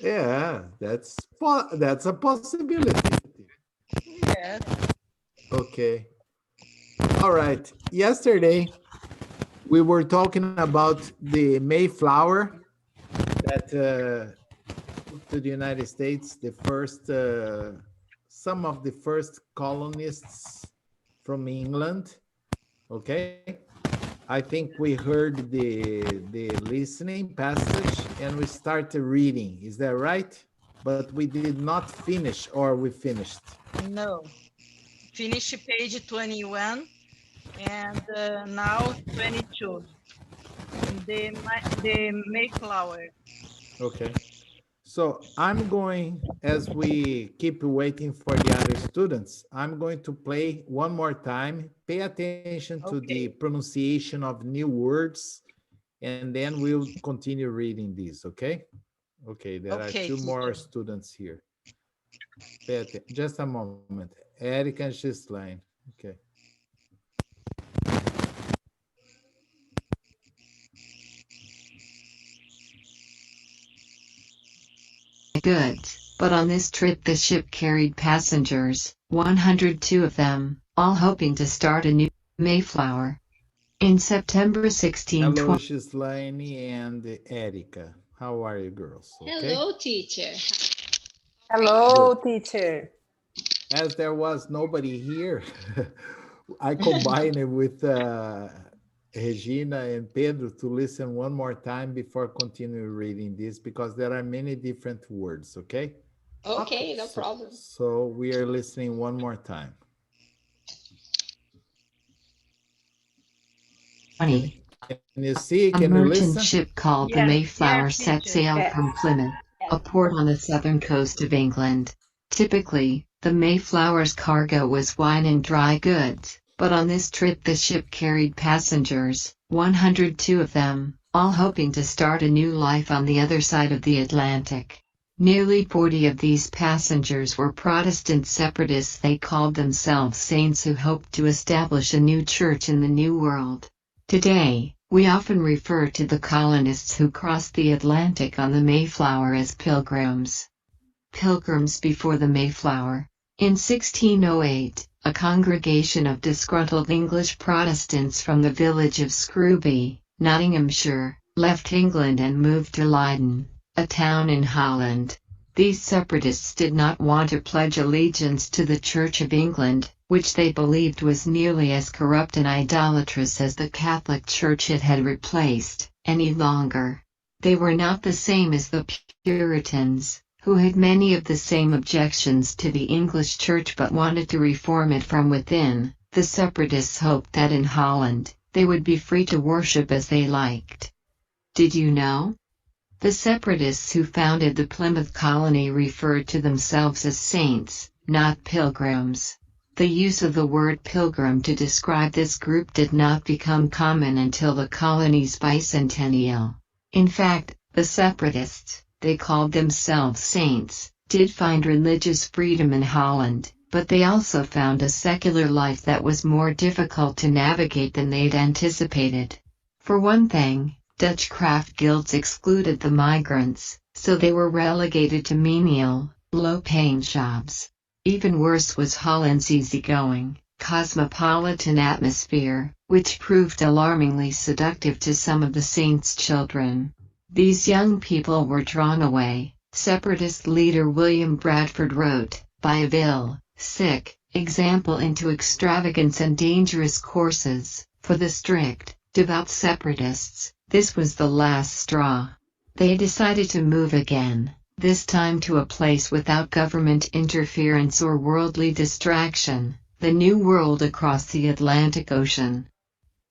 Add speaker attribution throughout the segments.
Speaker 1: Yeah, that's a possibility.
Speaker 2: Yes.
Speaker 1: Okay. All right. Yesterday we were talking about the Mayflower that to the United States, the first some of the first colonists from England. Okay. I think we heard the listening passage and we started reading. Is that right? But we did not finish, or we finished.
Speaker 2: No. Finish page 21 and now 22. The Mayflower.
Speaker 1: Okay. So I'm going, as we keep waiting for the other students, I'm going to play one more time. Pay attention to the
Speaker 2: Okay.
Speaker 1: pronunciation of new words, and then we'll continue reading these, okay? Okay, there are
Speaker 2: Okay,
Speaker 1: two more
Speaker 2: teacher.
Speaker 1: students here. Just a moment. Eric and Ghislaine. Okay.
Speaker 3: Goods, but on this trip the ship carried passengers, 102 of them, all hoping to start a new Mayflower. In September
Speaker 1: Hello,
Speaker 3: 1620,
Speaker 1: Ghislaine and Erica. How are you girls? Okay.
Speaker 4: Hello, teacher.
Speaker 5: Hello,
Speaker 1: Good.
Speaker 5: teacher.
Speaker 1: As there was nobody here, I combined it with Regina and Pedro to listen one more time before continuing reading this, because there are many different words, okay?
Speaker 4: Okay, no problem.
Speaker 1: So we are listening one more time. Can you see?
Speaker 3: a
Speaker 1: Can you
Speaker 3: merchant
Speaker 1: listen?
Speaker 3: ship called the
Speaker 2: Yes,
Speaker 3: Mayflower
Speaker 2: yes,
Speaker 3: set
Speaker 2: teacher.
Speaker 3: sail
Speaker 5: Yes.
Speaker 3: from Plymouth, a port on the southern coast of England. Typically, the Mayflower's cargo was wine and dry goods, but on this trip the ship carried passengers, 102 of them, all hoping to start a new life on the other side of the Atlantic. Nearly 40 of these passengers were Protestant separatists. They called themselves saints who hoped to establish a new church in the New World. Today, we often refer to the colonists who crossed the Atlantic on the Mayflower as pilgrims. Pilgrims before the Mayflower. In 1608, a congregation of disgruntled English Protestants from the village of Scrooby, Nottinghamshire, left England and moved to Leiden, a town in Holland. These separatists did not want to pledge allegiance to the Church of England, which they believed was nearly as corrupt and idolatrous as the Catholic Church it had replaced, any longer. They were not the same as the Puritans, who had many of the same objections to the English Church but wanted to reform it from within. The separatists hoped that in Holland, they would be free to worship as they liked. Did you know? The separatists who founded the Plymouth colony referred to themselves as saints, not pilgrims. The use of the word pilgrim to describe this group did not become common until the colony's bicentennial. In fact, the separatists, they called themselves saints, did find religious freedom in Holland, but they also found a secular life that was more difficult to navigate than they'd anticipated. For one thing, Dutch craft guilds excluded the migrants, so they were relegated to menial, low-paying jobs. Even worse was Holland's easygoing, cosmopolitan atmosphere, which proved alarmingly seductive to some of the saints' children. These young people were drawn away, separatist leader William Bradford wrote, by a vil, sick, example into extravagance and dangerous courses. For the strict, devout separatists, this was the last straw. They decided to move again, this time to a place without government interference or worldly distraction, the New World across the Atlantic Ocean.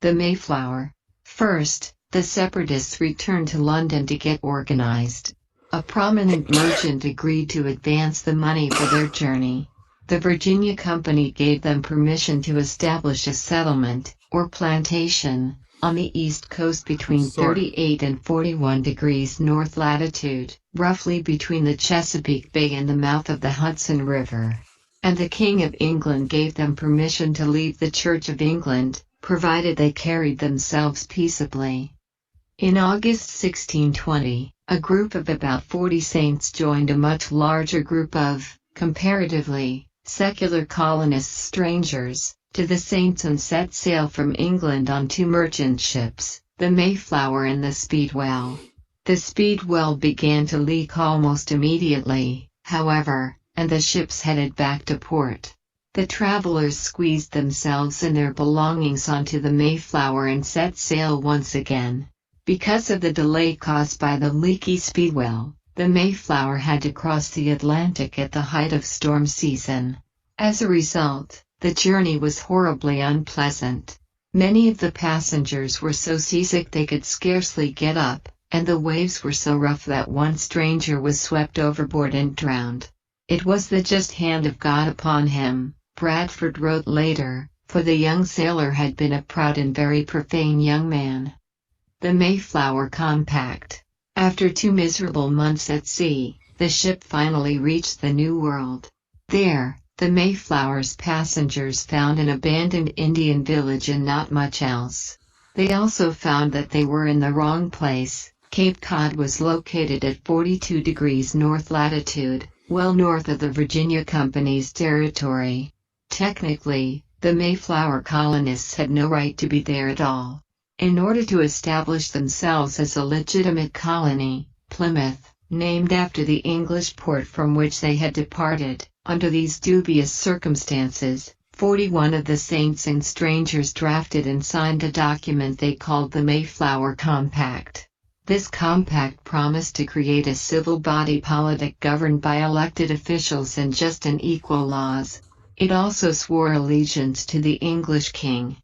Speaker 3: The Mayflower. First, the separatists returned to London to get organized. A prominent merchant agreed to advance the money for their journey. The Virginia Company gave them permission to establish a settlement, or plantation, On the east coast between
Speaker 1: Sorry.
Speaker 3: 38 and 41 degrees north latitude, roughly between the Chesapeake Bay and the mouth of the Hudson River. And the King of England gave them permission to leave the Church of England, provided they carried themselves peaceably. In August 1620, a group of about 40 saints joined a much larger group of, comparatively, secular colonists strangers, to the saints and set sail from England on two merchant ships, the Mayflower and the Speedwell. The Speedwell began to leak almost immediately, however, and the ships headed back to port. The travelers squeezed themselves and their belongings onto the Mayflower and set sail once again. Because of the delay caused by the leaky Speedwell, the Mayflower had to cross the Atlantic at the height of storm season. As a result, the journey was horribly unpleasant. Many of the passengers were so seasick they could scarcely get up, and the waves were so rough that one stranger was swept overboard and drowned. It was the just hand of God upon him, Bradford wrote later, for the young sailor had been a proud and very profane young man. The Mayflower Compact. After 2 miserable months at sea, the ship finally reached the New World. There, the Mayflower's passengers found an abandoned Indian village and not much else. They also found that they were in the wrong place. Cape Cod was located at 42 degrees north latitude, well north of the Virginia Company's territory. Technically, the Mayflower colonists had no right to be there at all. In order to establish themselves as a legitimate colony, Plymouth, named after the English port from which they had departed, under these dubious circumstances, 41 of the saints and strangers drafted and signed a document they called the Mayflower Compact. This compact promised to create a civil body politic governed by elected officials and just and equal laws. It also swore allegiance to the English king.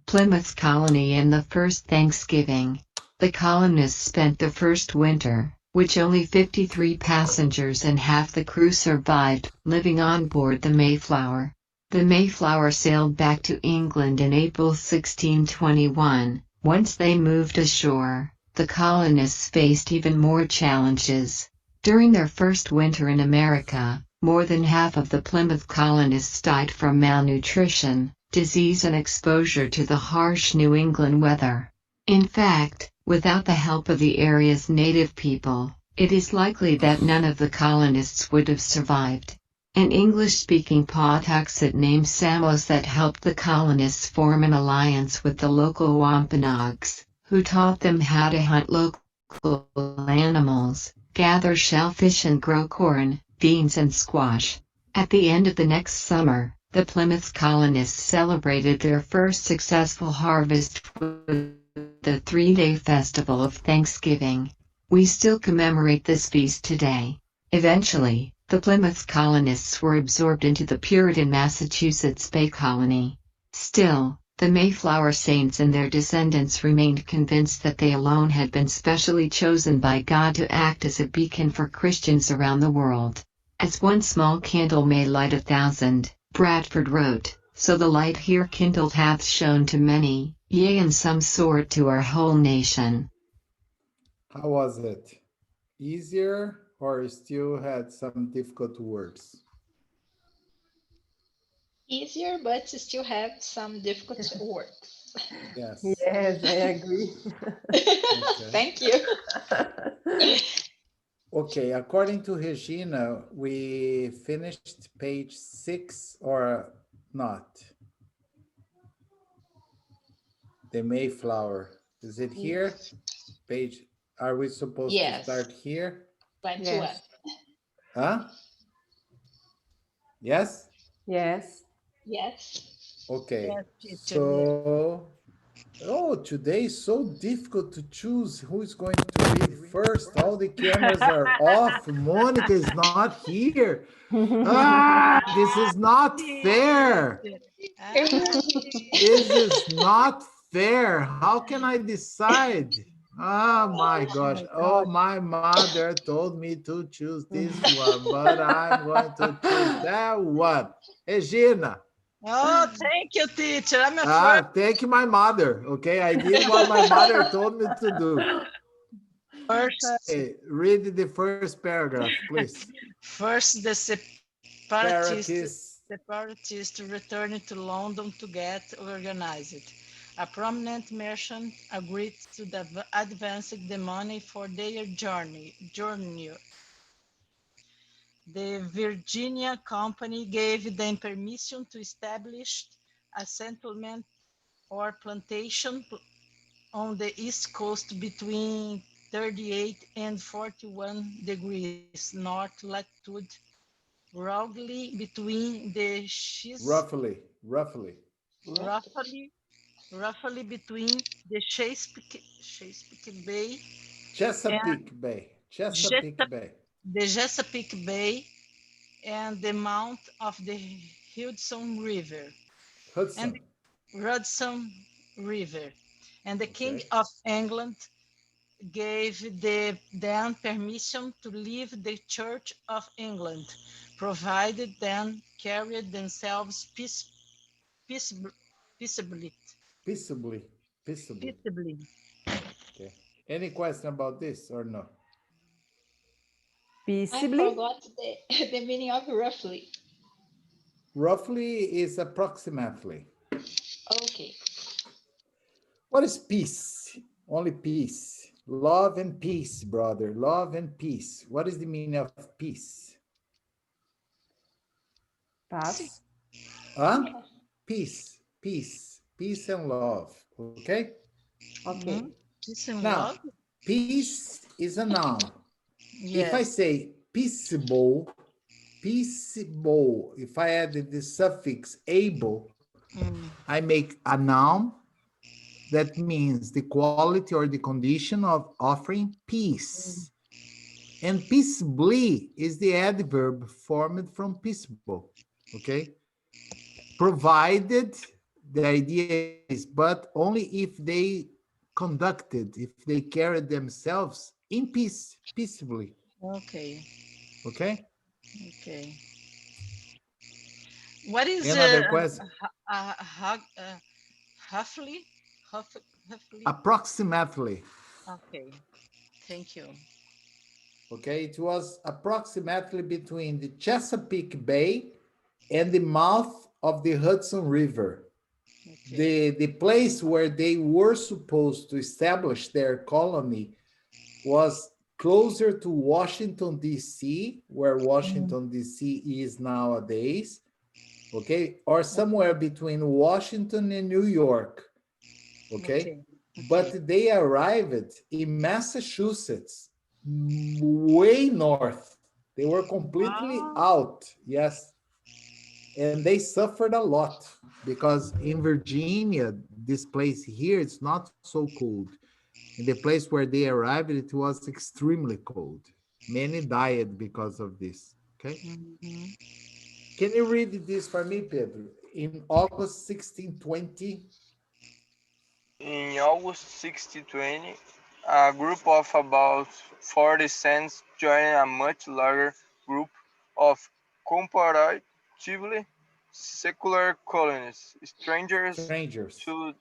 Speaker 3: Plymouth colony and the first Thanksgiving. The colonists spent the first winter, which only 53 passengers and half the crew survived, living on board the Mayflower. The Mayflower sailed back to England in April 1621. Once they moved ashore, the colonists faced even more challenges. During their first winter in America, more than half of the Plymouth colonists died from malnutrition, disease and exposure to the harsh New England weather. In fact, without the help of the area's native people, it is likely that none of the colonists would have survived. An English-speaking Pawtuxet named Samoset helped the colonists form an alliance with the local Wampanoags, who taught them how to hunt local animals, gather shellfish and grow corn, beans and squash. At the end of the next summer, the Plymouth colonists celebrated their first successful harvest with the 3-day festival of Thanksgiving. We still commemorate this feast today. Eventually, the Plymouth colonists were absorbed into the Puritan Massachusetts Bay Colony. Still, the Mayflower Saints and their descendants remained convinced that they alone had been specially chosen by God to act as a beacon for Christians around the world. As one small candle may light 1,000, Bradford wrote, so the light here kindled hath shone to many, yea in some sort to our whole nation.
Speaker 1: How was it? Easier or still had some difficult words?
Speaker 4: Easier, but still have some difficult words.
Speaker 1: Yes.
Speaker 5: Yes, I agree.
Speaker 1: Okay.
Speaker 4: Thank you.
Speaker 1: Okay, according to Regina, we finished page 6 or not? The Mayflower. Is it here? Page, are we supposed to
Speaker 4: Yes.
Speaker 1: start here?
Speaker 4: 21.
Speaker 5: Yes.
Speaker 1: Huh? Yes?
Speaker 5: Yes.
Speaker 4: Yes.
Speaker 1: Okay.
Speaker 2: Yes, teacher,
Speaker 1: So, oh, today is so difficult to choose who is going to read first. All the cameras are off. Monica is not here. Ah, this is not fair. This is not fair. How can I decide? Oh my gosh. Oh, my mother told me to choose this one, but I'm going to choose that one. Regina,
Speaker 2: Oh, thank you, teacher. I'm a first,
Speaker 1: Thank you, my mother. Okay, I did what my mother told me to do.
Speaker 2: first,
Speaker 1: Okay, read the first paragraph, please.
Speaker 2: first the separatists,
Speaker 1: Separatists,
Speaker 2: separatists returned to London to get organized. A prominent merchant agreed to advance the money for their journey. The Virginia Company gave them permission to establish a settlement or plantation on the east coast between 38 and 41 degrees north latitude, roughly between the
Speaker 1: roughly.
Speaker 2: roughly, roughly between the Chesapeake Bay and
Speaker 1: Chesapeake Bay, Chesapeake Bay.
Speaker 2: The Chesapeake Bay and the mouth of the Hudson River and
Speaker 1: Hudson,
Speaker 2: the Hudson River. And the King
Speaker 1: okay.
Speaker 2: of England gave them permission to leave the Church of England, provided them carried themselves peaceably. Peaceably.
Speaker 1: Peaceably, peaceably.
Speaker 2: Peaceably.
Speaker 1: Okay. Any question about this or no?
Speaker 4: I
Speaker 5: Peaceably.
Speaker 4: forgot the meaning of roughly.
Speaker 1: Roughly is approximately.
Speaker 4: Okay.
Speaker 1: What is peace? Only peace. Love and peace, brother. Love and peace. What is the meaning of peace?
Speaker 5: Paz.
Speaker 1: Huh? Peace, peace, peace and love. Okay?
Speaker 2: Mhm.
Speaker 5: Okay.
Speaker 2: Peace and
Speaker 1: Now,
Speaker 2: love.
Speaker 1: peace is a noun. If I
Speaker 2: Yes.
Speaker 1: say peaceable, peaceable, if I add the suffix able,
Speaker 2: Mm.
Speaker 1: I make a noun that means the quality or the condition of offering peace. And peaceably is the adverb formed from peaceable. Okay? Provided the idea is, but only if they conducted, if they carried themselves in peace, peaceably.
Speaker 2: Okay.
Speaker 1: Okay?
Speaker 2: Okay. What is
Speaker 1: Another question?
Speaker 2: Huffley? Huffley?
Speaker 1: Approximately.
Speaker 2: Okay. Thank you.
Speaker 1: Okay, it was approximately between the Chesapeake Bay and the mouth of the Hudson River.
Speaker 2: Okay.
Speaker 1: The place where they were supposed to establish their colony was closer to Washington, D.C., where
Speaker 2: Mm,
Speaker 1: Washington, D.C. is nowadays, okay, or somewhere
Speaker 2: okay.
Speaker 1: between Washington and New York, okay?
Speaker 2: Okay. Okay.
Speaker 1: But they arrived in Massachusetts, way north. They were completely
Speaker 2: Ah,
Speaker 1: out, yes, and they suffered a lot because in Virginia, this place here, it's not so cold. In the place where they arrived, it was extremely cold. Many died because of this. Okay.
Speaker 2: mhm.
Speaker 1: Can you read this for me, Pedro? In August 1620,
Speaker 6: In August 1620, a group of about 40 Saints joined a much larger group of comparatively secular colonists,
Speaker 1: strangers,
Speaker 6: to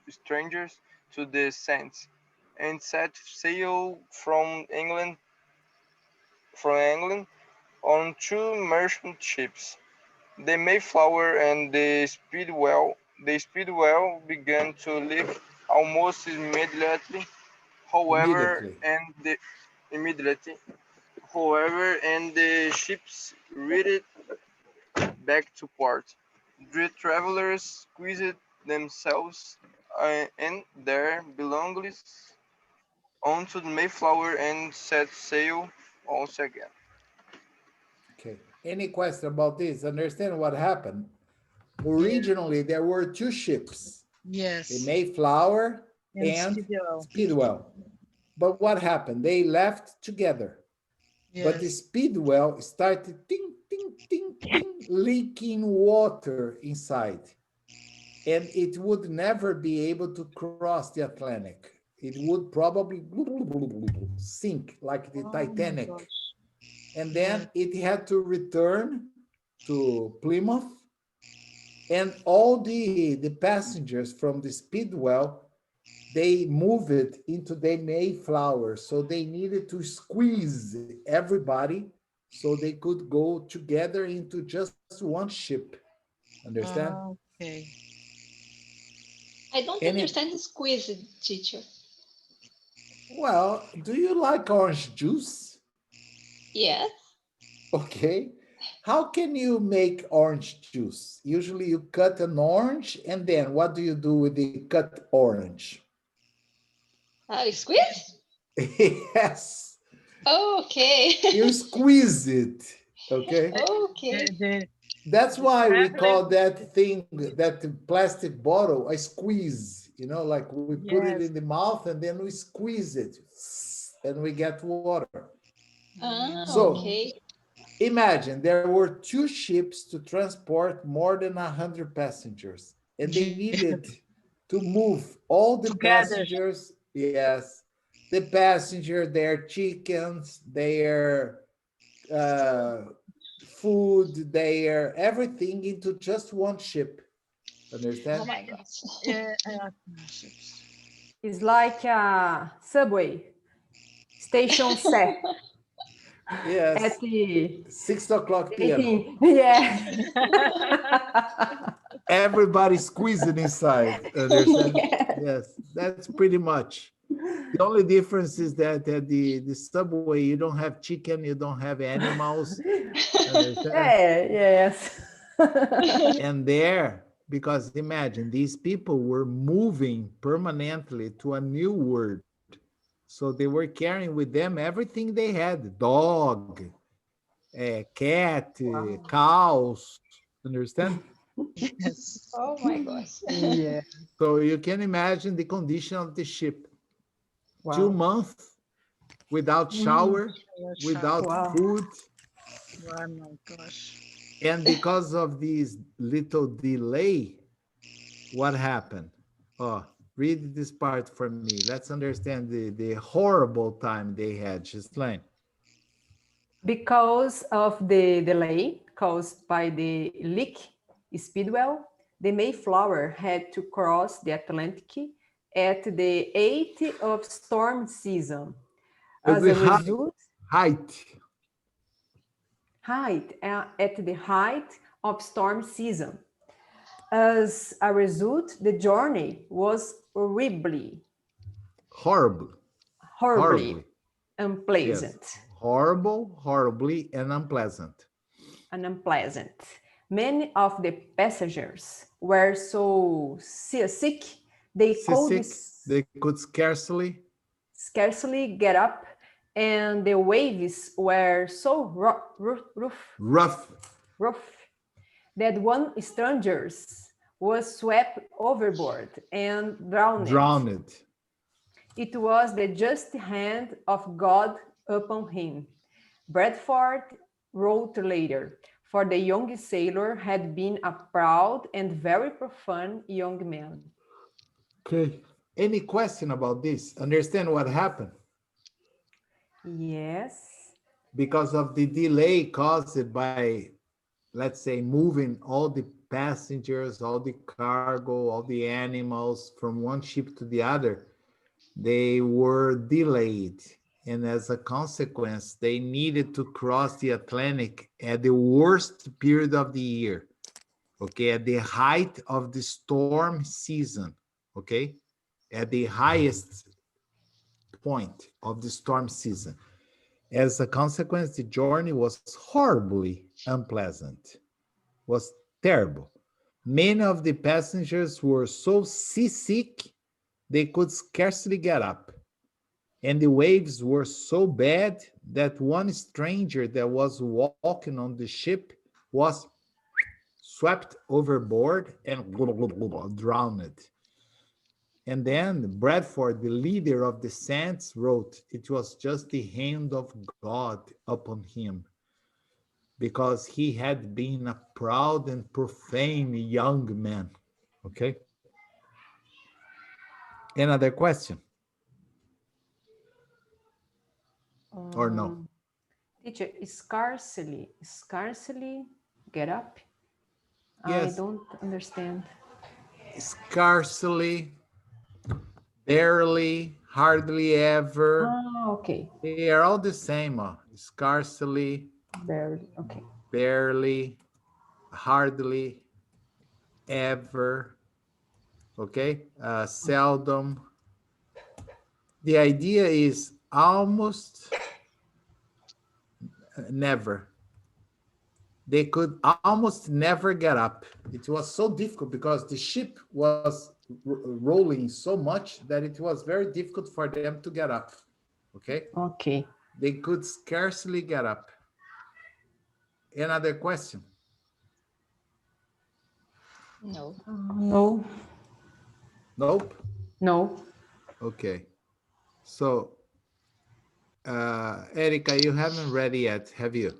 Speaker 6: strangers to the Saints, and set sail from England on two merchant ships. The Mayflower and the Speedwell began to leave almost immediately. However,
Speaker 1: immediately.
Speaker 6: and the immediately, however, and the ships readied back to port. The travelers squeezed themselves and their belongings onto the Mayflower and set sail once again.
Speaker 1: Okay. Any question about this? Understand what happened?
Speaker 2: Yeah.
Speaker 1: Originally, there were two ships, the
Speaker 2: Yes.
Speaker 1: Mayflower
Speaker 2: And
Speaker 1: and
Speaker 2: Speedwell.
Speaker 1: Speedwell. But what happened? They left together. But the
Speaker 2: Yes.
Speaker 1: Speedwell started ting, ting, ting, ting, leaking water inside. And it would never be able to cross the Atlantic. It would probably sink like the
Speaker 2: Oh my
Speaker 1: Titanic.
Speaker 2: gosh.
Speaker 1: And
Speaker 2: Yes.
Speaker 1: then it had to return to Plymouth And all the passengers from the speedwell, they move it into the Mayflower. So they needed to squeeze everybody so they could go together into just one ship. Understand?
Speaker 2: Okay.
Speaker 4: I don't
Speaker 1: And it,
Speaker 4: understand the squeeze, teacher.
Speaker 1: well, do you like orange juice?
Speaker 4: Yes.
Speaker 1: Okay. How can you make orange juice? Usually you cut an orange and then what do you do with the cut orange?
Speaker 4: Squeeze?
Speaker 1: Yes,
Speaker 4: Okay.
Speaker 1: you squeeze it. Okay.
Speaker 4: Okay.
Speaker 1: That's
Speaker 2: The
Speaker 1: why we
Speaker 2: traveler,
Speaker 1: call that thing, that plastic bottle, a squeeze. You know, like we put it in
Speaker 2: yes.
Speaker 1: the mouth and then we squeeze it and we get water. So
Speaker 4: Okay.
Speaker 1: imagine there were two ships to transport more than 100 passengers, and they needed to move all the
Speaker 2: Together.
Speaker 1: passengers. Yes, the passenger, their chickens, their uh, food, their everything into just one ship.
Speaker 4: Oh
Speaker 1: Understand?
Speaker 4: my gosh.
Speaker 2: Yeah,
Speaker 5: It's like a subway station set at
Speaker 1: Yes,
Speaker 5: the
Speaker 1: 6 o'clock p.m.
Speaker 5: 18. Yeah.
Speaker 1: Everybody squeezing inside. Understand?
Speaker 5: Yeah.
Speaker 1: Yes, that's pretty much. The only difference is that at the subway, you don't have chicken, you don't have animals, understand?
Speaker 5: Yeah, yes.
Speaker 1: And there, because imagine these people were moving permanently to a new world. So they were carrying with them everything they had, dog, cat,
Speaker 5: Wow.
Speaker 1: cows, understand?
Speaker 2: yes.
Speaker 4: Oh my gosh.
Speaker 5: Yeah.
Speaker 1: So you can imagine the condition of the ship. Two
Speaker 5: Wow.
Speaker 1: months without
Speaker 5: Mm.
Speaker 1: shower,
Speaker 2: Shower.
Speaker 1: without
Speaker 5: Wow.
Speaker 1: food.
Speaker 2: Oh my gosh.
Speaker 1: And because of this little delay, what happened? Oh, read this part for me. Let's understand the horrible time they had, Ghislaine.
Speaker 5: Because of the delay caused by the leak speedwell, the Mayflower had to cross the Atlantic at the height of storm season.
Speaker 1: At
Speaker 5: As
Speaker 1: the
Speaker 5: a result,
Speaker 1: height.
Speaker 5: at the height of storm season. As a result, the journey was
Speaker 1: Horrible,
Speaker 5: horribly
Speaker 1: horribly. Yes,
Speaker 5: unpleasant
Speaker 1: horrible, horribly, and unpleasant.
Speaker 5: and unpleasant. Many of the passengers were so seasick they could
Speaker 1: Seasick, they could
Speaker 5: scarcely get up, and the waves were so
Speaker 1: rough,
Speaker 5: rough that one stranger was swept overboard and drowned.
Speaker 1: drowned.
Speaker 5: It was the just hand of God upon him. Bradford wrote later, for the young sailor had been a proud and very profound young man.
Speaker 1: Okay. Any question about this? Understand what happened?
Speaker 5: Yes.
Speaker 1: Because of the delay caused by, let's say, moving all the passengers, all the cargo, all the animals from one ship to the other, they were delayed. And as a consequence, they needed to cross the Atlantic at the worst period of the year, okay, at the height of the storm season, okay, at the highest point of the storm season. As a consequence, the journey was horribly unpleasant, was terrible. Many of the passengers were so seasick they could scarcely get up. And the waves were so bad that one stranger that was walking on the ship was swept overboard and drowned. And then Bradford, the leader of the Saints, wrote, it was just the hand of God upon him, because he had been a proud and profane young man. Okay? Another question or no?
Speaker 5: Teacher, scarcely get up. I
Speaker 1: Yes.
Speaker 5: don't understand.
Speaker 1: Scarcely, barely, hardly ever.
Speaker 5: Ah, okay.
Speaker 1: They are all the same. Scarcely,
Speaker 5: Barely. Okay.
Speaker 1: barely, hardly, ever. Okay. Seldom. The idea is almost never. They could almost never get up. It was so difficult because the ship was rolling so much that it was very difficult for them to get up. Okay.
Speaker 5: Okay.
Speaker 1: They could scarcely get up. Another question?
Speaker 4: No.
Speaker 5: No.
Speaker 1: Nope.
Speaker 5: No.
Speaker 1: Okay. So, Erica, you haven't read yet, have you?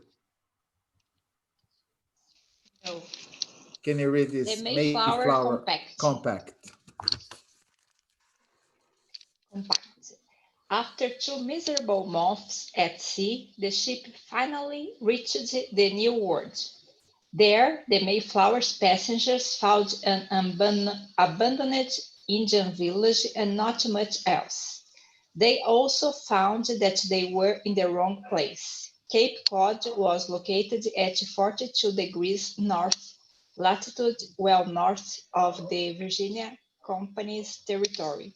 Speaker 4: No.
Speaker 1: Can you read
Speaker 4: The
Speaker 1: this
Speaker 4: Mayflower
Speaker 1: Mayflower
Speaker 4: Compact.
Speaker 1: Compact?
Speaker 4: Compact. After 2 miserable months at sea, the ship finally reached the New World. There, the Mayflower's passengers found an abandoned Indian village and not much else. They also found that they were in the wrong place. Cape Cod was located at 42 degrees north latitude, well north of the Virginia Company's territory.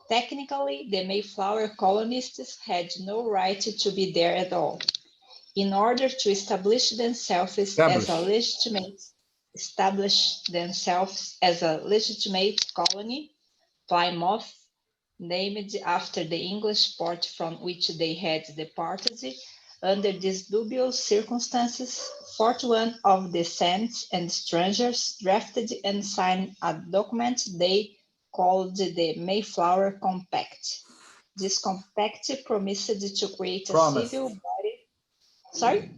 Speaker 4: Technically, the Mayflower colonists had no right to be there at all. In order to
Speaker 1: Establish.
Speaker 4: establish themselves as a legitimate colony, Plymouth, named after the English port from which they had departed, under these dubious circumstances, 41 of the saints and strangers drafted and signed a document they called the Mayflower Compact. This compact promised to create a
Speaker 1: Promised.
Speaker 4: civil body. Sorry?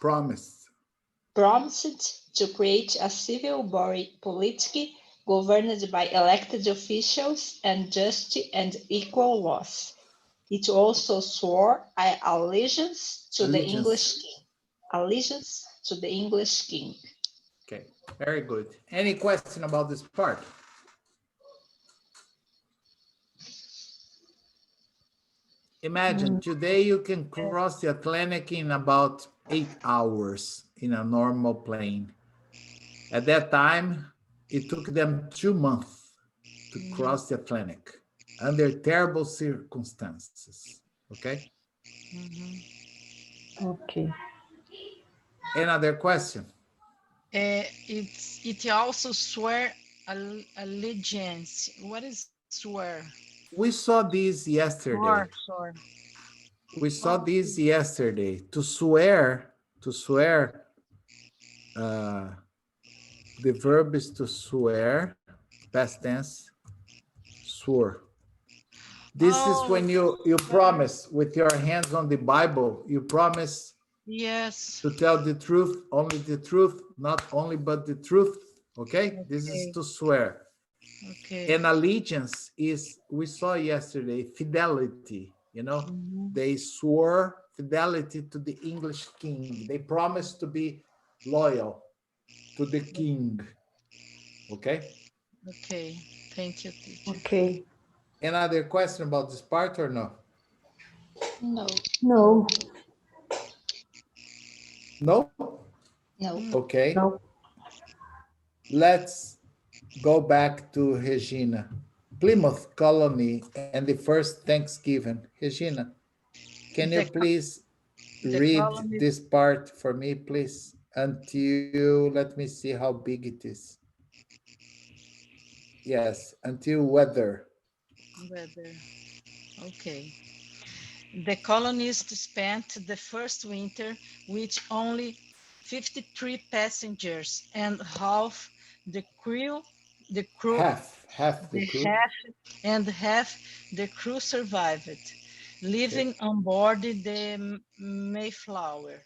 Speaker 1: Promised.
Speaker 4: Promised to create a civil body politic governed by elected officials and just and equal laws. It also swore allegiance to the
Speaker 1: Allegiance.
Speaker 4: English king. Allegiance to the English king.
Speaker 1: Okay, very good. Any question about this part? Imagine today you can cross the Atlantic in about 8 hours in a normal plane. At that time, it took them 2 months to cross the Atlantic under terrible circumstances. Okay.
Speaker 5: Okay.
Speaker 1: Another question?
Speaker 2: It also swear allegiance. What is swear?
Speaker 1: We saw this yesterday.
Speaker 2: Sure.
Speaker 1: We saw this yesterday. To swear, uh, the verb is to swear, past tense, swore. This is when you promise with your hands on the Bible, you promise
Speaker 2: Yes.
Speaker 1: to tell the truth, only the truth, not only but the truth. Okay? This is to swear.
Speaker 2: Okay.
Speaker 1: And allegiance is, we saw yesterday, fidelity. They swore fidelity to the English king. They promised to be loyal to the king. Okay?
Speaker 2: Okay. Thank you, teacher.
Speaker 5: Okay.
Speaker 1: Another question about this part or no?
Speaker 4: No.
Speaker 5: No.
Speaker 1: No?
Speaker 4: No.
Speaker 1: Okay.
Speaker 5: No.
Speaker 1: Let's go back to Regina. Plymouth Colony and the first Thanksgiving. Regina, can you please read
Speaker 2: colony.
Speaker 1: this part for me, please? Until, let me see how big it is. Yes, until weather.
Speaker 2: Weather. Okay. The colonists spent the first winter with only 53 passengers and half the crew,
Speaker 1: Half the
Speaker 2: the
Speaker 1: crew.
Speaker 2: half the crew survived, living on board the Mayflower.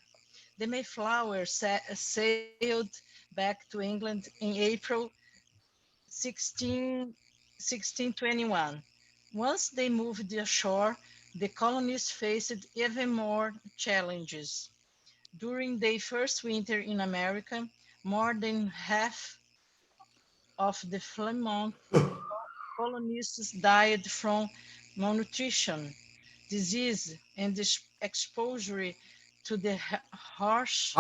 Speaker 2: The Mayflower sailed back to England in April 1621. Once they moved ashore, the colonists faced even more challenges. During their first winter in America, more than half of the Flemont colonists died from malnutrition, disease, and exposure to the
Speaker 1: Harsh.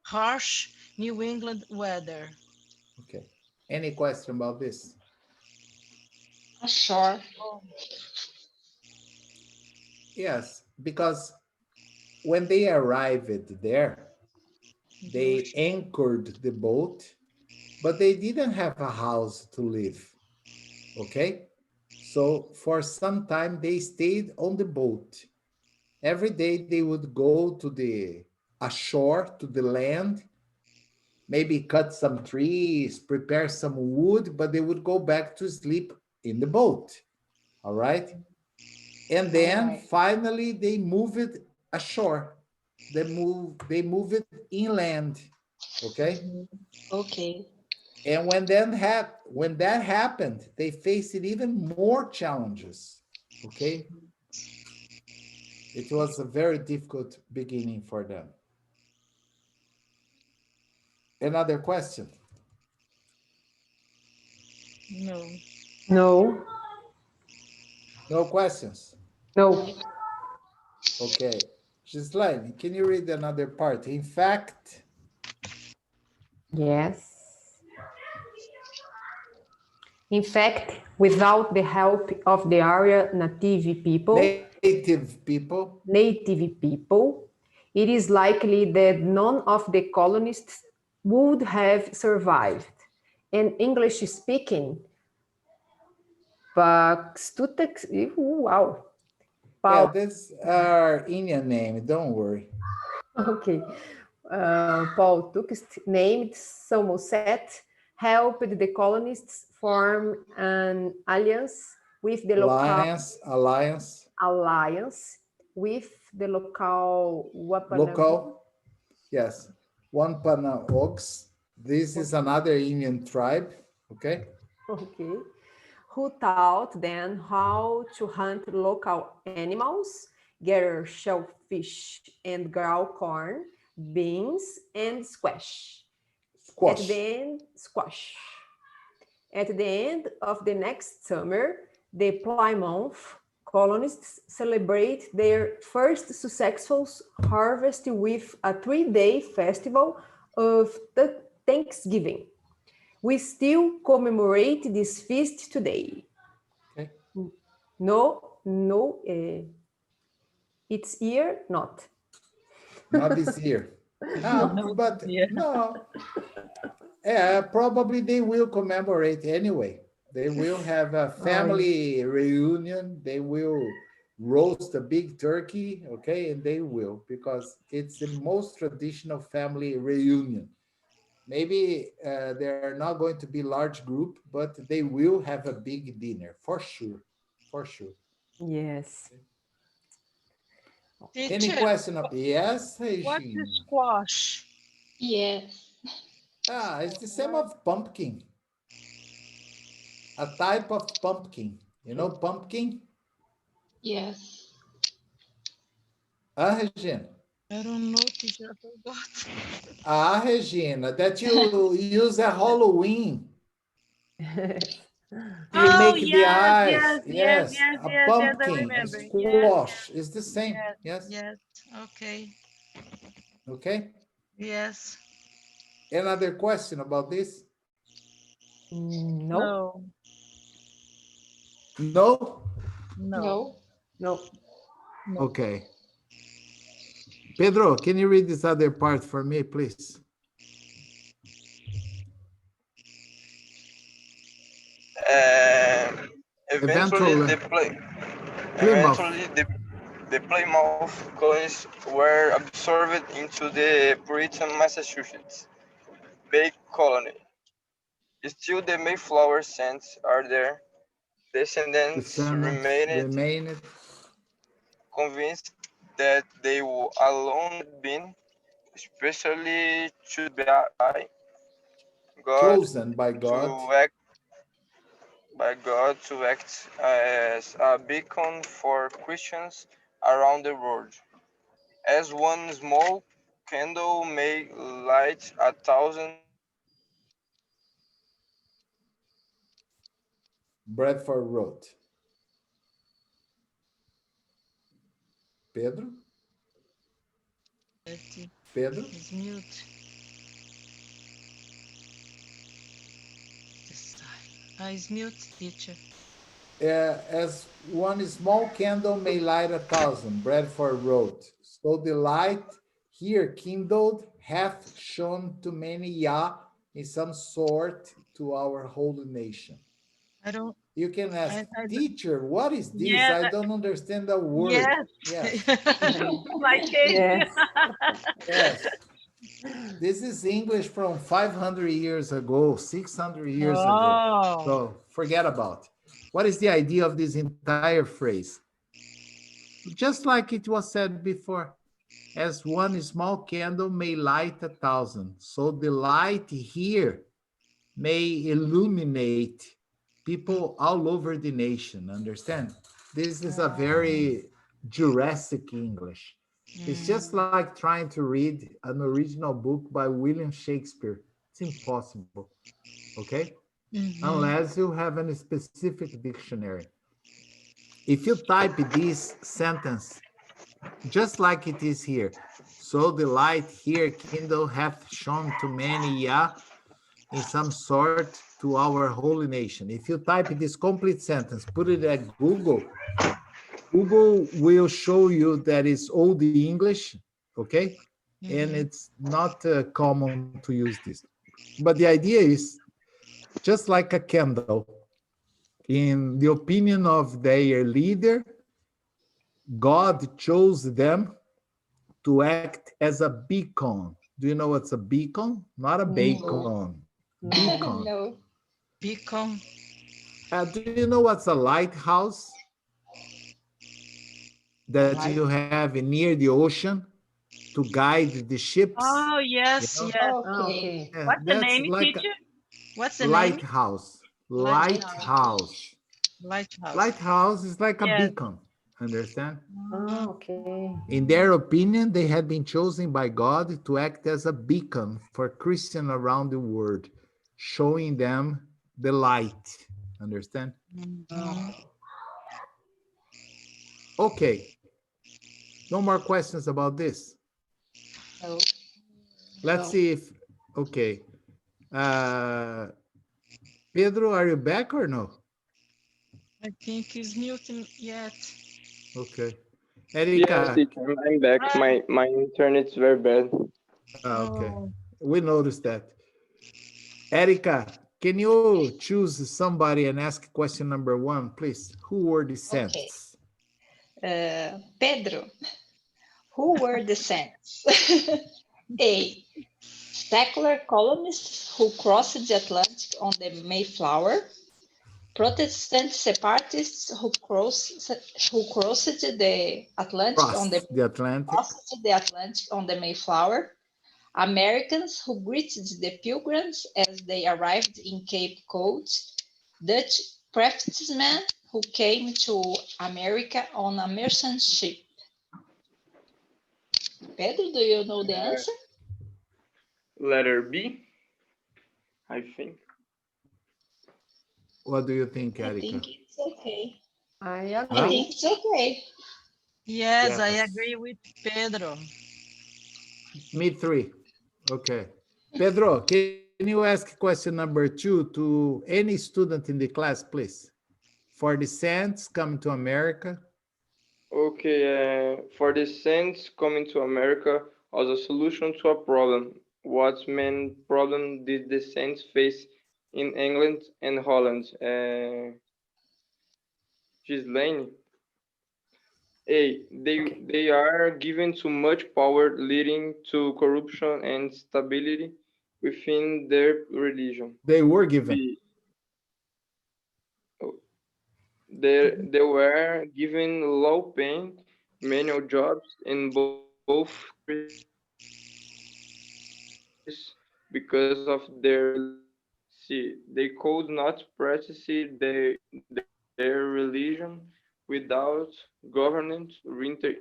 Speaker 2: harsh New England weather.
Speaker 1: Okay. Any question about this?
Speaker 4: Sure.
Speaker 1: Yes, because when they arrived there, they anchored the boat, but they didn't have a house to live. Okay? So for some time, they stayed on the boat. Every day they would go to the ashore, to the land, maybe cut some trees, prepare some wood, but they would go back to sleep in the boat. All right? And then
Speaker 4: Alright.
Speaker 1: finally they move it ashore. They move it inland. Okay.
Speaker 4: Okay.
Speaker 1: And when that happened, they faced even more challenges. Okay. It was a very difficult beginning for them. Another question?
Speaker 2: No.
Speaker 5: No,
Speaker 1: No questions?
Speaker 5: no.
Speaker 1: Okay. Gislaine, can you read another part? In fact,
Speaker 5: Yes. In fact, without the help of the area native people, it is likely that none of the colonists would have survived. And English speaking, Paxtutex, wow.
Speaker 1: yeah, that's our Indian name. Don't worry.
Speaker 5: Okay. Paul Tukst, named Somerset, helped the colonists form an alliance with the alliance with the local
Speaker 1: Local, yes. Wampanoags. This is another Indian tribe. Okay.
Speaker 5: Okay. Who taught them how to hunt local animals, gather shellfish, and grow corn, beans, and squash.
Speaker 1: Squash.
Speaker 5: At the end of the next summer, the Plymouth colonists celebrate their first successful harvest with a 3-day festival of Thanksgiving. We still commemorate this feast today.
Speaker 1: Okay.
Speaker 5: It's here, not.
Speaker 1: Not this year. But no. Yeah, probably they will commemorate anyway. They will have a family reunion. They will roast a big turkey, okay? And they will, because it's the most traditional family reunion. Maybe they're not going to be large group, but they will have a big dinner for sure. For sure.
Speaker 5: Yes.
Speaker 1: Any question? Yes,
Speaker 2: What's
Speaker 1: Regine?
Speaker 2: squash?
Speaker 4: Yes.
Speaker 1: It's the same of pumpkin. A type of pumpkin. You know pumpkin?
Speaker 4: Yes.
Speaker 1: Regina?
Speaker 2: I don't know, teacher, I forgot.
Speaker 1: Regina, that you use at Halloween. You
Speaker 2: Oh,
Speaker 1: make the eyes.
Speaker 2: yes,
Speaker 1: A
Speaker 2: I
Speaker 1: pumpkin, a
Speaker 2: remember.
Speaker 1: squash. It's the same. Yes.
Speaker 2: Okay.
Speaker 1: Okay.
Speaker 2: Yes.
Speaker 1: Another question about this?
Speaker 5: No.
Speaker 1: No?
Speaker 2: No.
Speaker 5: No.
Speaker 1: Okay. Pedro, can you read this other part for me, please?
Speaker 6: Eventually,
Speaker 1: Plymouth.
Speaker 6: the Plymouth colonies were absorbed into the Puritan Massachusetts Bay Colony. Still, the Mayflower Saints are there. Descendants remained convinced that they alone had been especially
Speaker 1: chosen by God
Speaker 6: to act as a beacon for Christians around the world. As one small candle may light 1,000.
Speaker 1: Bradford wrote. Pedro? Pedro?
Speaker 2: He's mute. He's mute, teacher.
Speaker 1: As one small candle may light 1,000, Bradford wrote. So the light here kindled hath shone to many, in some sort to our holy nation.
Speaker 2: I don't.
Speaker 1: You can ask,
Speaker 2: I
Speaker 1: teacher, what is this?
Speaker 2: yeah.
Speaker 1: I don't understand the word.
Speaker 2: Yes.
Speaker 1: Yes,
Speaker 2: Like it.
Speaker 5: Yes.
Speaker 1: yes. This is English from 500 years ago, 600 years ago.
Speaker 2: Oh.
Speaker 1: So forget about it. What is the idea of this entire phrase? Just like it was said before, as one small candle may light 1,000, so the light here may illuminate people all over the nation. Understand? This is a very Jurassic English. It's just like trying to read an original book by William Shakespeare. It's impossible. Okay? Unless you have a specific dictionary. If you type this sentence just like it is here, so the light here kindle hath shone to many, in some sort to our holy nation. If you type this complete sentence, put it at Google, Google will show you that it's old English, okay? And it's not common to use this. But the idea is just like a candle. In the opinion of their leader, God chose them to act as a beacon. Do you know what's a beacon? Not a bacon. Beacon.
Speaker 4: No.
Speaker 2: Beacon.
Speaker 1: Do you know what's a lighthouse that you have near the ocean to guide the ships?
Speaker 2: Oh yes,
Speaker 1: You know?
Speaker 2: yes.
Speaker 4: Okay.
Speaker 1: Yeah,
Speaker 2: What's the
Speaker 1: that's
Speaker 2: name,
Speaker 1: like
Speaker 2: teacher? What's the
Speaker 1: a
Speaker 2: name?
Speaker 1: lighthouse.
Speaker 2: Lighthouse.
Speaker 1: Lighthouse.
Speaker 2: Lighthouse.
Speaker 1: Lighthouse is like a
Speaker 2: Yes.
Speaker 1: beacon. Understand?
Speaker 5: Ah, okay.
Speaker 1: In their opinion, they had been chosen by God to act as a beacon for Christians around the world, showing them the light. Understand? Okay. No more questions about this.
Speaker 4: No.
Speaker 1: Let's see if, okay. Pedro, are you back or no?
Speaker 2: I think he's muting yet.
Speaker 1: Okay.
Speaker 6: Yes,
Speaker 1: Erika.
Speaker 6: teacher, I'm back. My internet's very bad.
Speaker 1: Okay.
Speaker 2: Oh.
Speaker 1: We noticed that. Erika, can you choose somebody and ask question number 1, please? Who were the
Speaker 4: Okay.
Speaker 1: saints?
Speaker 4: Pedro, who were the saints? A. Secular colonists who crossed the Atlantic on the Mayflower. Protestant separatists who crossed the Atlantic on
Speaker 1: Crossed the Atlantic.
Speaker 4: the Mayflower. Americans who greeted the Pilgrims as they arrived in Cape Cod. Dutch craftsmen who came to America on a merchant ship. Pedro, do you know the answer?
Speaker 6: Letter B, I think.
Speaker 1: What do you think,
Speaker 4: I
Speaker 1: Erika?
Speaker 4: think it's okay.
Speaker 5: I
Speaker 4: I
Speaker 5: agree.
Speaker 4: think it's okay.
Speaker 2: Yes, I
Speaker 1: Yes.
Speaker 2: agree with Pedro.
Speaker 1: Me 3. Okay. Pedro, can you ask question number 2 to any student in the class, please? For the saints coming to America.
Speaker 6: Okay, for the saints coming to America as a solution to a problem, what main problem did the saints face in England and Holland? Ghislaine? A. They are given too much power, leading to corruption and instability within their religion.
Speaker 1: They were given.
Speaker 6: B. They were given low-paying manual jobs in both countries because of their religion. C. They could not practice their religion without government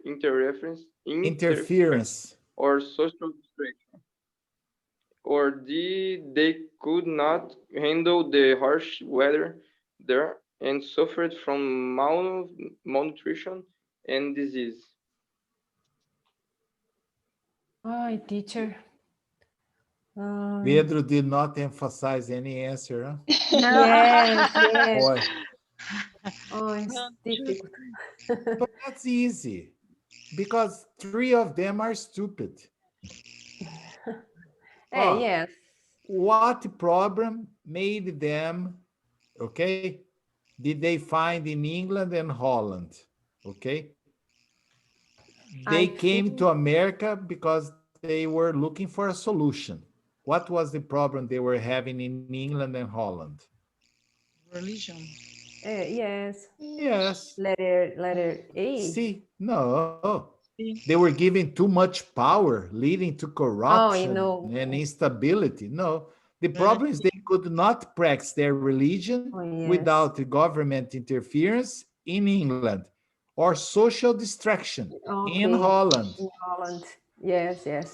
Speaker 6: interference
Speaker 1: Interference.
Speaker 6: or social distraction. Or D, they could not handle the harsh weather there and suffered from malnutrition and disease.
Speaker 5: Hi, teacher.
Speaker 1: Pedro did not emphasize any answer, huh?
Speaker 2: No.
Speaker 5: Yes, yes.
Speaker 1: Boy,
Speaker 5: Oh, it's
Speaker 2: No.
Speaker 5: difficult.
Speaker 1: but that's easy because three of them are stupid. Oh,
Speaker 5: Yes.
Speaker 1: what problem made them, okay, did they find in England and Holland? Okay, they
Speaker 5: I
Speaker 1: came
Speaker 5: think
Speaker 1: to America because they were looking for a solution. What was the problem they were having in England and Holland?
Speaker 2: Religion.
Speaker 5: yes.
Speaker 1: Yes.
Speaker 5: Letter A.
Speaker 1: See, no.
Speaker 2: See?
Speaker 1: They were given too much power, leading to
Speaker 5: Oh, you
Speaker 1: corruption
Speaker 5: know.
Speaker 1: and instability. No. The
Speaker 2: Very
Speaker 1: problem is they could not practice their religion
Speaker 5: Oh, yes.
Speaker 1: without the government interference in England or social distraction in
Speaker 5: Okay.
Speaker 1: Holland.
Speaker 5: In Holland. Yes, yes.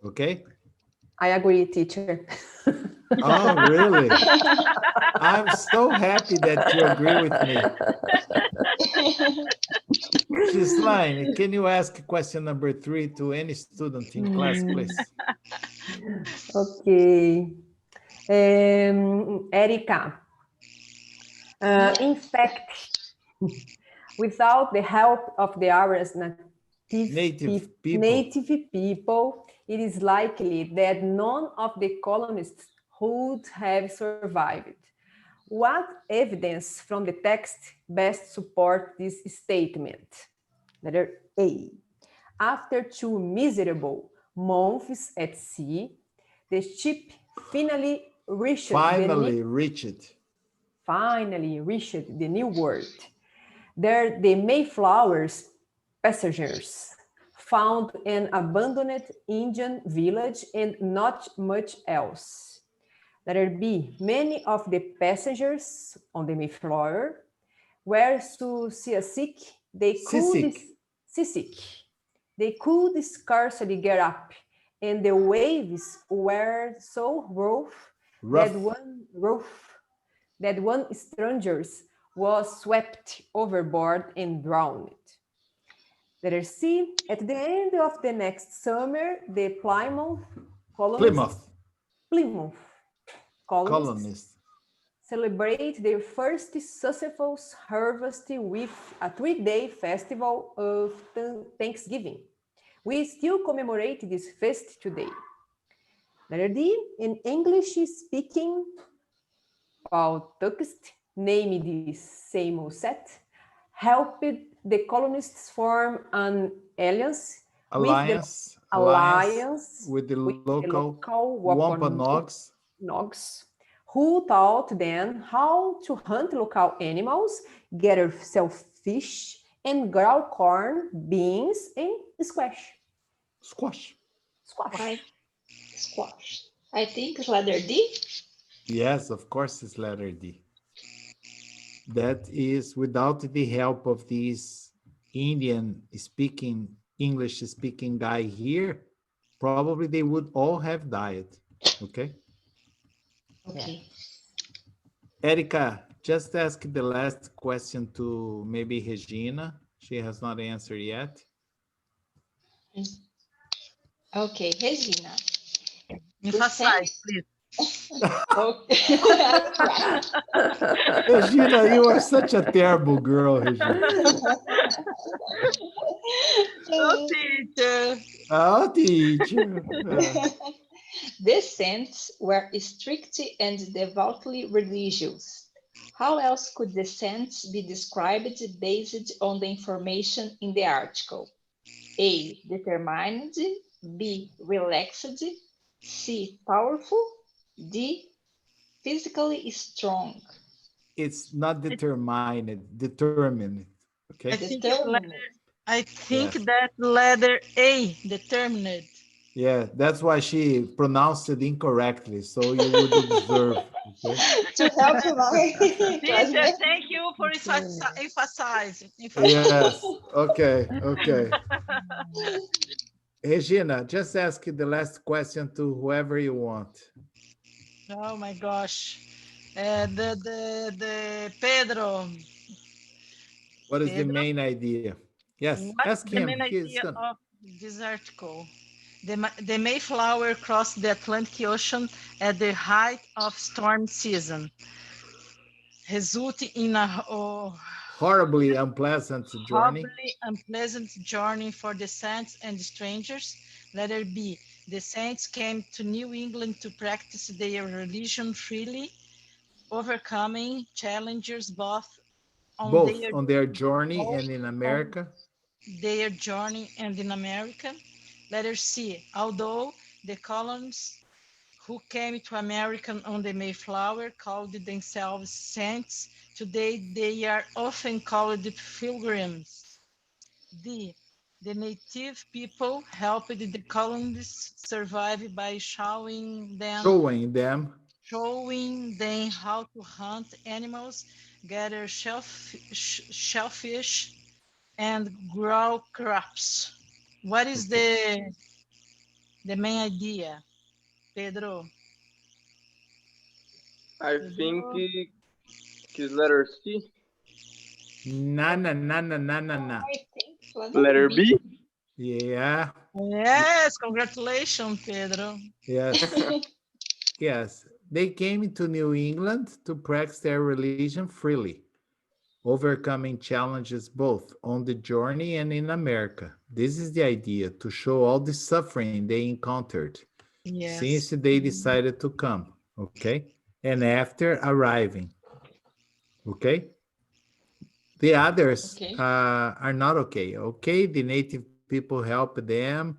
Speaker 1: Okay.
Speaker 5: I agree, teacher.
Speaker 1: Oh, really? I'm so happy that you agree with me. Gisline, can you ask question number 3 to any student in class, please?
Speaker 5: Okay. Erika, in fact, without the help of the area's
Speaker 1: Native people.
Speaker 5: native people, it is likely that none of the colonists would have survived. What evidence from the text best support this statement? Letter A. After 2 miserable months at sea, the ship finally reached the New World. There, the Mayflower's passengers found an abandoned Indian village and not much else. Letter B. Many of the passengers on the Mayflower were so seasick they could scarcely get up, and the waves were so that one stranger was swept overboard and drowned. Letter C. At the end of the next summer, the Plymouth colonists celebrate their first successful harvest with a 3-day festival of Thanksgiving. We still commemorate this feast today. Letter D, an English-speaking text named the same set helped the colonists form an alliance
Speaker 1: with the local Wampanoags,
Speaker 5: who taught them how to hunt local animals, gather shellfish, and grow corn, beans, and squash.
Speaker 1: Squash.
Speaker 4: I think it's letter D.
Speaker 1: Yes, of course it's letter D. That is without the help of this English-speaking guy here, probably they would all have died. Okay?
Speaker 4: Okay.
Speaker 1: Erica, just ask the last question to maybe Regina. She has not answered yet.
Speaker 4: Okay, Regina.
Speaker 2: Emphasize, please.
Speaker 4: Okay.
Speaker 1: Regina, you are such a terrible girl, Regina.
Speaker 2: Oh, teacher.
Speaker 1: Oh, teacher.
Speaker 4: The saints were strict and devoutly religious. How else could the saints be described based on the information in the article? A. Determined. B. Relaxed. C. Powerful. D. Physically strong.
Speaker 1: It's not determined. Okay.
Speaker 2: I think that letter A, determined.
Speaker 1: Yeah, that's why she pronounced it incorrectly. So you would observe. Okay?
Speaker 4: To help my
Speaker 2: Teacher, thank you for emphasizing.
Speaker 1: Yes. Okay. Okay. Regina, just ask the last question to whoever you want.
Speaker 2: Oh my gosh. The Pedro,
Speaker 1: What is the
Speaker 2: Pedro,
Speaker 1: main idea? Yes,
Speaker 2: what's
Speaker 1: ask
Speaker 2: the
Speaker 1: him.
Speaker 2: main
Speaker 1: He's
Speaker 2: idea
Speaker 1: gonna.
Speaker 2: of this article? The Mayflower crossed the Atlantic Ocean at the height of storm season, resulting in a
Speaker 1: Horribly unpleasant journey.
Speaker 2: horribly unpleasant journey for the saints and strangers. Letter B. The saints came to New England to practice their religion freely, overcoming challenges
Speaker 1: Both on their journey
Speaker 2: both
Speaker 1: and in
Speaker 2: on
Speaker 1: America.
Speaker 2: their journey and in America. Letter C. Although the colonists who came to America on the Mayflower called themselves saints, today they are often called pilgrims. D. The native people helped the colonists survive by showing them how to hunt animals, gather shellfish, and grow crops. What is
Speaker 1: Okay.
Speaker 2: the main idea, Pedro?
Speaker 6: I think
Speaker 2: Pedro?
Speaker 6: it's letter C.
Speaker 1: Na na na na na na na.
Speaker 4: I think letter
Speaker 6: Letter
Speaker 4: B.
Speaker 6: B.
Speaker 1: Yeah.
Speaker 2: Yes, congratulations, Pedro.
Speaker 1: Yes. Yes. They came to New England to practice their religion freely, overcoming challenges both on the journey and in America. This is the idea, to show all the suffering they encountered since
Speaker 2: Yes.
Speaker 1: they decided to come, okay? And after arriving, okay? The others
Speaker 4: Okay.
Speaker 1: are not okay, okay? The native people help them,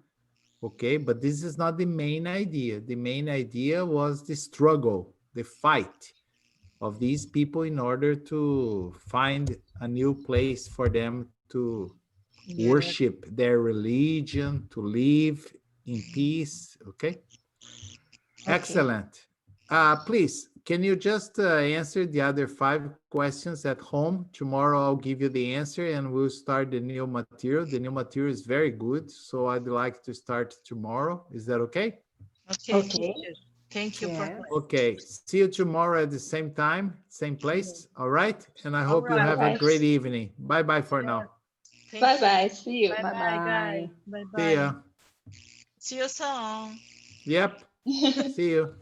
Speaker 1: okay? But this is not the main idea. The main idea was the struggle, the fight of these people in order to find a new place for them to
Speaker 2: Yes.
Speaker 1: worship their religion, to live in peace. Okay,
Speaker 4: Okay.
Speaker 1: excellent. Please, can you just answer the other 5 questions at home? Tomorrow I'll give you the answer and we'll start the new material. The new material is very good, so I'd like to start tomorrow. Is that okay?
Speaker 2: Okay,
Speaker 4: Okay.
Speaker 2: teacher. Thank you for
Speaker 5: Yes.
Speaker 2: that.
Speaker 1: Okay, see you tomorrow at the same time, same place. All right. And I
Speaker 2: All
Speaker 1: hope you
Speaker 2: right.
Speaker 4: Bye
Speaker 1: have a
Speaker 4: bye.
Speaker 1: great evening. Bye bye for
Speaker 2: Yeah,
Speaker 1: now.
Speaker 2: thank
Speaker 4: Bye
Speaker 2: you.
Speaker 4: bye. See you.
Speaker 2: Bye
Speaker 5: Bye
Speaker 2: bye, guys.
Speaker 5: bye.
Speaker 2: Bye
Speaker 1: See
Speaker 2: bye.
Speaker 1: ya.
Speaker 2: See you soon.
Speaker 1: Yep. See you.